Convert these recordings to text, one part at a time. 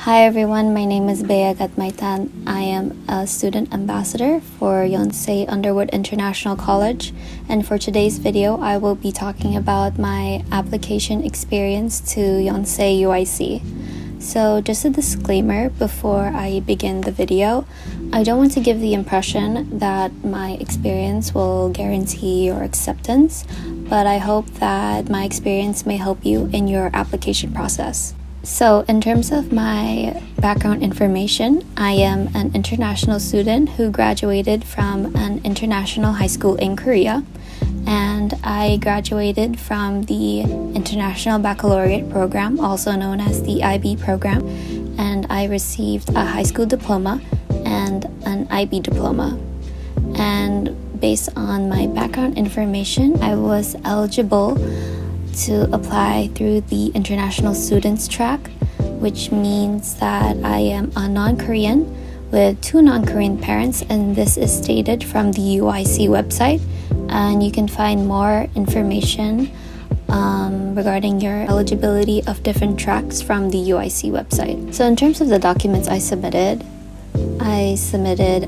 Hi everyone, my name is Bea Gatmaitan. I am a student ambassador for Yonsei Underwood International College, and for today's video I will be talking about my application experience to Yonsei UIC. So just a disclaimer before I begin the video, I don't want to give the impression that my experience will guarantee your acceptance, but I hope that my experience may help you in your application process. So in terms of my background information, I am an international student who graduated from an international high school in Korea, and I graduated from the International Baccalaureate program, also known as the IB program, and I received a high school diploma and an IB diploma. And based on my background information, I was eligible to apply through the international students track, which means that I am a non-Korean with two non-Korean parents, and this is stated from the UIC website, and you can find more information regarding your eligibility of different tracks from the UIC website. So in terms of the documents I submitted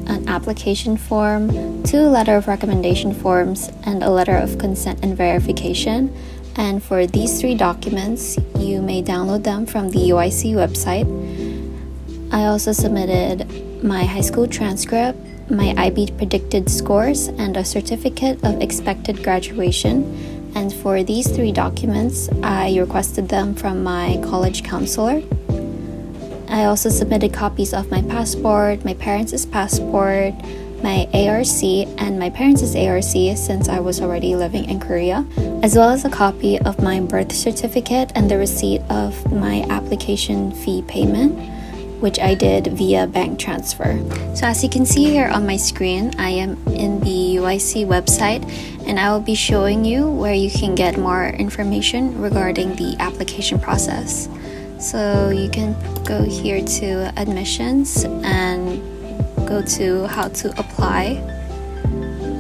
an application form, 2 letter of recommendation forms, and a letter of consent and verification. And for these 3 documents, you may download them from the UIC website. I also submitted my high school transcript, my IB predicted scores, and a certificate of expected graduation. And for these 3 documents, I requested them from my college counselor. I also submitted copies of my passport, my parents' passport, my ARC, and my parents' ARC since I was already living in Korea, as well as a copy of my birth certificate and the receipt of my application fee payment, which I did via bank transfer. So as you can see here on my screen, I am in the UIC website, and I will be showing you where you can get more information regarding the application process. So you can go here to admissions and go to how to apply,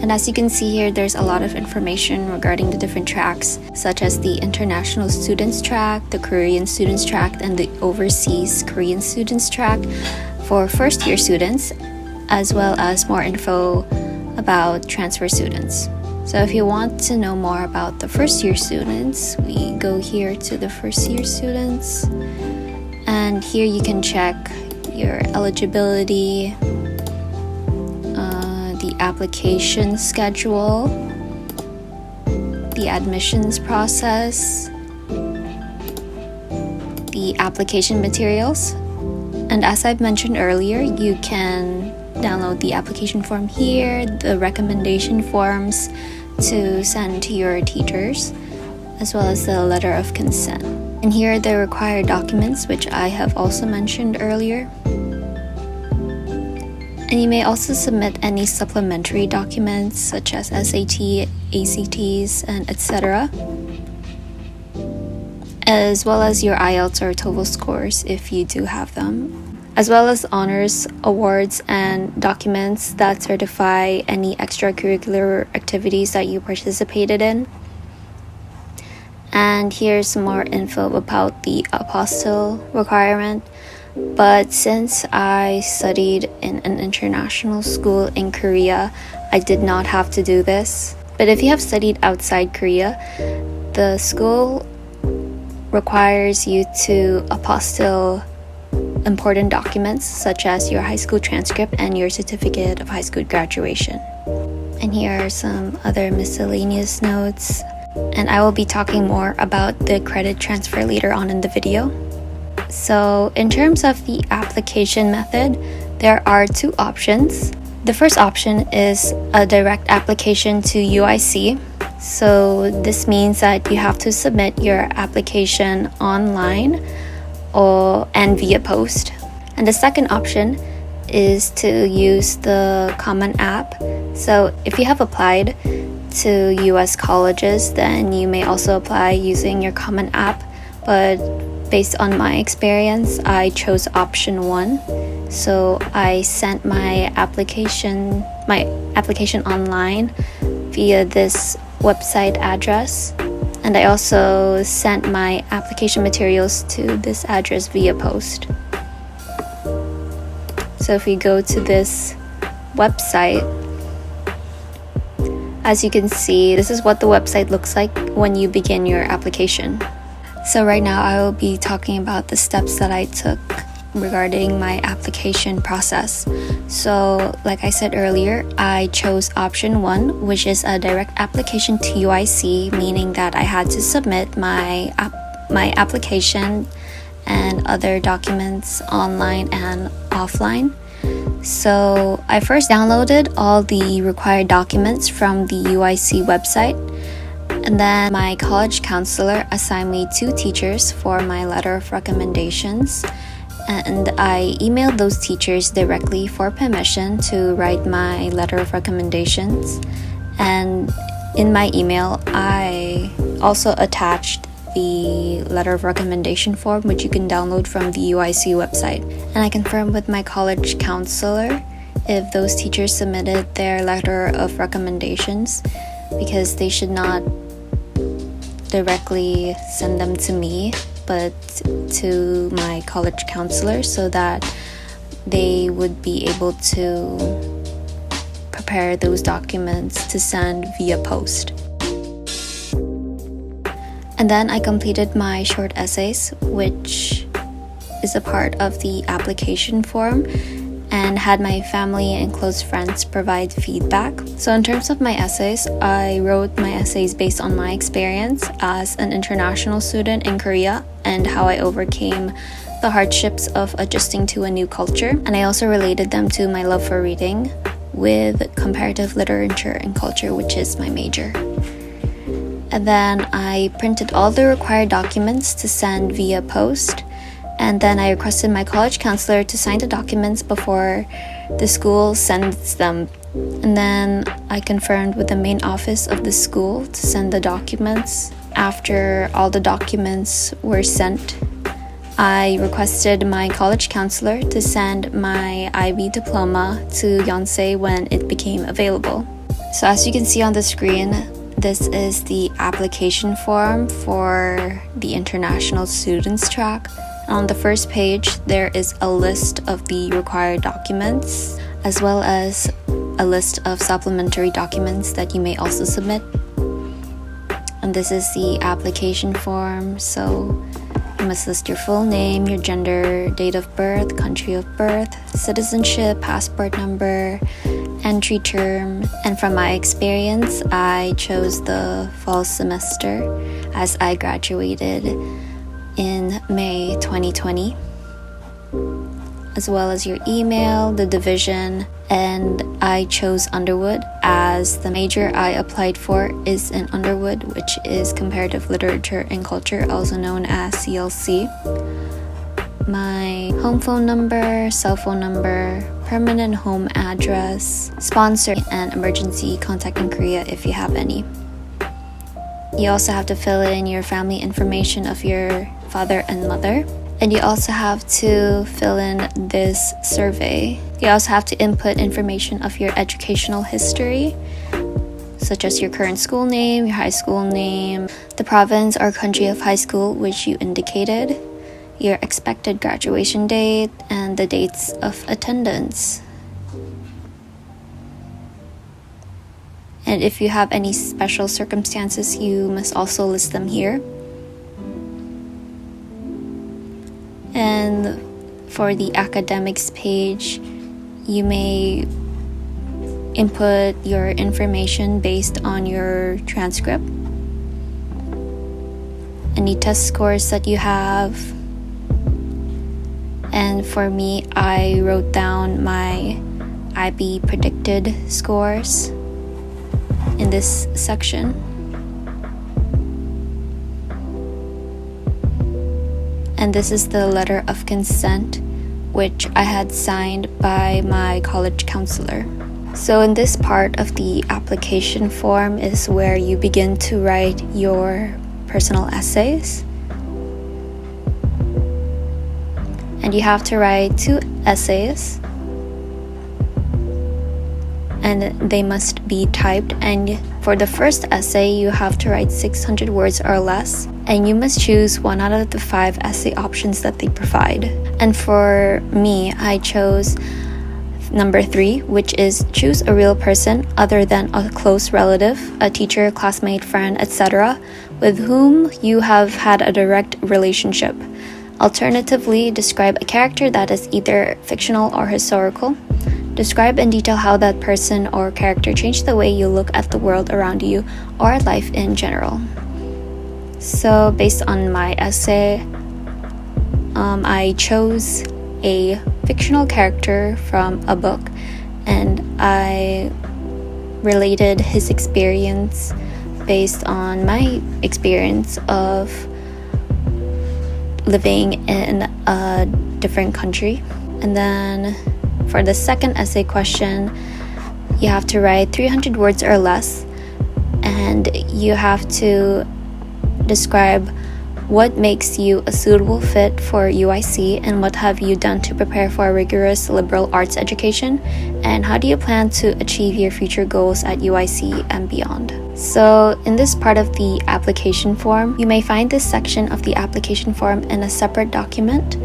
and as you can see here, there's a lot of information regarding the different tracks, such as the international students track, the Korean students track, and the overseas Korean students track for first year students, as well as more info about transfer students. So if you want to know more about the first year students, we go here to the first year students, and here you can check your eligibility, the application schedule, the admissions process, the application materials, and as I've mentioned earlier, you can download the application form here, the recommendation forms to send to your teachers, as well as the letter of consent. And here are the required documents, which I have also mentioned earlier. And you may also submit any supplementary documents such as SAT, ACTs, and etc., as well as your IELTS or TOEFL scores if you do have them, as well as honors, awards, and documents that certify any extracurricular activities that you participated in. And here's some more info about the apostille requirement. But since I studied in an international school in Korea, I did not have to do this. But if you have studied outside Korea, the school requires you to apostille important documents such as your high school transcript and your certificate of high school graduation. And here are some other miscellaneous notes. And I will be talking more about the credit transfer later on in the video. So in terms of the application method, there are 2 options. The first option is a direct application to UIC. So this means that you have to submit your application online and via post. And the second option is to use the Common App. So if you have applied to US colleges, then you may also apply using your Common App, but based on my experience, I chose option 1. So I sent my application online via this website address, and I also sent my application materials to this address via post. So if we go to this website, as you can see, this is what the website looks like when you begin your application. So right now I will be talking about the steps that I took regarding my application process. So like I said earlier, I chose option 1, which is a direct application to UIC, meaning that I had to submit my application and other documents online and offline. So I first downloaded all the required documents from the UIC website, and then my college counselor assigned me 2 teachers for my letter of recommendations, and I emailed those teachers directly for permission to write my letter of recommendations. And in my email, I also attached the letter of recommendation form, which you can download from the UIC website. And I confirmed with my college counselor if those teachers submitted their letter of recommendations, because they should not directly send them to me, but to my college counselor, so that they would be able to prepare those documents to send via post. And then I completed my short essays, which is a part of the application form, and had my family and close friends provide feedback. So in terms of my essays, I wrote my essays based on my experience as an international student in Korea and how I overcame the hardships of adjusting to a new culture. And I also related them to my love for reading with comparative literature and culture, which is my major. And then I printed all the required documents to send via post. And then I requested my college counselor to sign the documents before the school sends them. And then I confirmed with the main office of the school to send the documents. After all the documents were sent, I requested my college counselor to send my IB diploma to Yonsei when it became available. So as you can see on the screen, this is the application form for the international students track. On the first page, there is a list of the required documents, as well as a list of supplementary documents that you may also submit. And this is the application form, so you must list your full name, your gender, date of birth, country of birth, citizenship, passport number, entry term. And from my experience, I chose the fall semester as I graduated in May 2020, as well as your email, the division, and I chose Underwood as the major I applied for is in Underwood, which is Comparative Literature and Culture, also known as CLC. My home phone number, cell phone number, permanent home address, sponsor, and emergency contact in Korea if you have any. You also have to fill in your family information of your father and mother. And you also have to fill in this survey. You also have to input information of your educational history, such as your current school name, your high school name, the province or country of high school which you indicated, your expected graduation date, and the dates of attendance. And if you have any special circumstances, you must also list them here. And for the academics page, you may input your information based on your transcript, any test scores that you have. And for me, I wrote down my IB predicted scores in this section. And this is the letter of consent, which I had signed by my college counselor. So in this part of the application form is where you begin to write your personal essays. And you have to write 2 essays. And they must be typed. And for the first essay, you have to write 600 words or less. And you must choose 1 out of the 5 essay options that they provide. And for me, I chose number 3, which is choose a real person other than a close relative, a teacher, classmate, friend, etc., with whom you have had a direct relationship. Alternatively, describe a character that is either fictional or historical. Describe in detail how that person or character changed the way you look at the world around you or life in general. So based on my essay, I chose a fictional character from a book, and I related his experience based on my experience of living in a different country. And then for the second essay question, you have to write 300 words or less, and you have to describe what makes you a suitable fit for UIC and what have you done to prepare for a rigorous liberal arts education, and how do you plan to achieve your future goals at UIC and beyond. So in this part of the application form, you may find this section of the application form in a separate document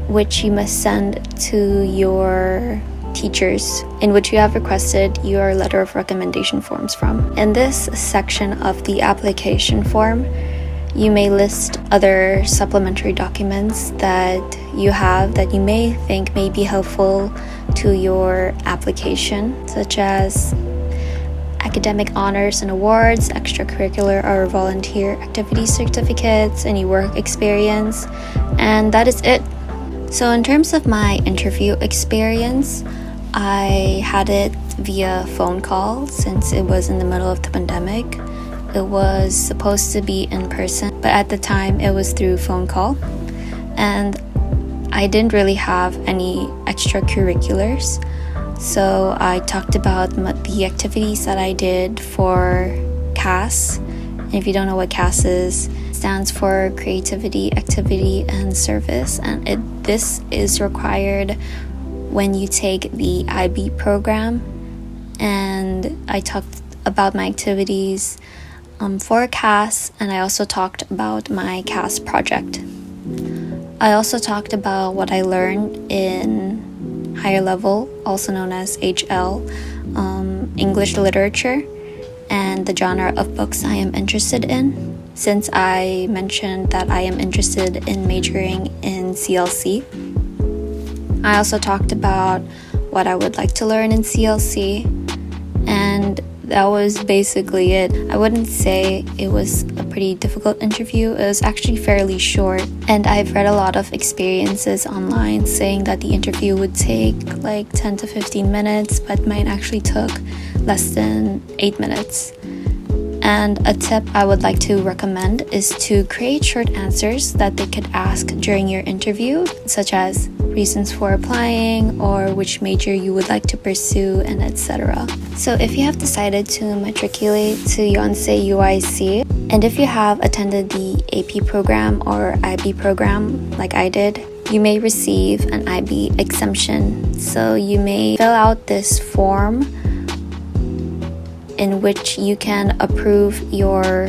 which you must send to your teachers, in which you have requested your letter of recommendation forms from. In this section of the application form, you may list other supplementary documents that you have that you may think may be helpful to your application, such as academic honors and awards, extracurricular or volunteer activity certificates, any work experience, and that is it. So in terms of my interview experience, I had it via phone call since it was in the middle of the pandemic. It was supposed to be in person, but at the time it was through phone call. And I didn't really have any extracurriculars. So I talked about the activities that I did for CAS. And if you don't know what CAS is, it stands for Creativity, Activity, and Service. And this is required when you take the IB program. And I talked about my activities for CAS, and I also talked about my CAS project. I also talked about what I learned in higher level, also known as HL, English literature, and the genre of books I am interested in, since I mentioned that I am interested in majoring in CLC. I also talked about what I would like to learn in CLC, and that was basically it. I wouldn't say it was a pretty difficult interview. It was actually fairly short, and I've read a lot of experiences online saying that the interview would take like 10 to 15 minutes, but mine actually took less than 8 minutes. And a tip I would like to recommend is to create short answers that they could ask during your interview, such as reasons for applying or which major you would like to pursue, and etc. So if you have decided to matriculate to Yonsei UIC, and if you have attended the AP program or IB program like I did, you may receive an IB exemption. So you may fill out this form in which you can approve your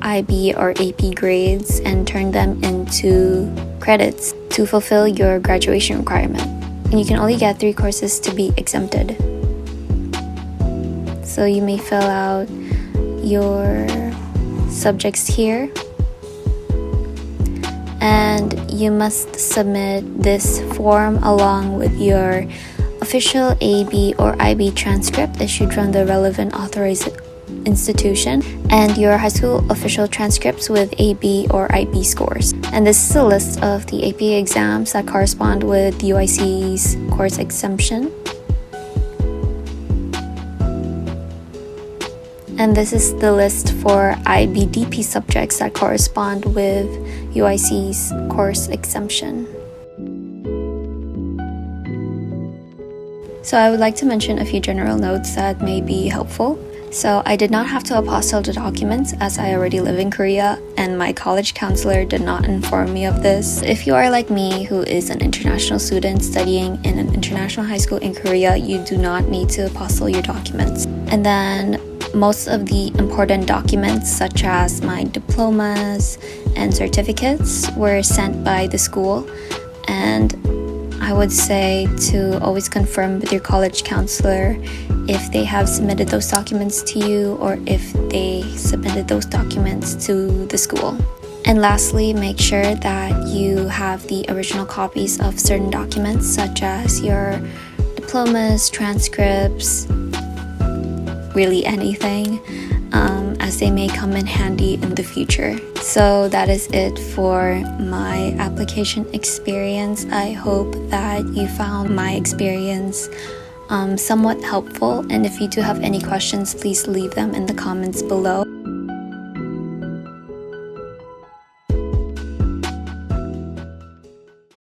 IB or AP grades and turn them into credits to fulfill your graduation requirement. And you can only get 3 courses to be exempted. So you may fill out your subjects here, and you must submit this form along with your official AB or IB transcript issued from the relevant authorized institution, and your high school official transcripts with AB or IB scores. And this is a list of the AP exams that correspond with UIC's course exemption. And this is the list for IBDP subjects that correspond with UIC's course exemption. So I would like to mention a few general notes that may be helpful. So I did not have to apostille the documents as I already live in Korea, and my college counselor did not inform me of this. If you are like me, who is an international student studying in an international high school in Korea, you do not need to apostille your documents. And then most of the important documents, such as my diplomas and certificates, were sent by the school, and I I would say to always confirm with your college counselor if they have submitted those documents to you or if they submitted those documents to the school. And lastly, make sure that you have the original copies of certain documents such as your diplomas, transcripts, really anything, as they may come in handy in the future. So that is it for my application experience. I hope that you found my experience somewhat helpful, and if you do have any questions, please leave them in the comments below.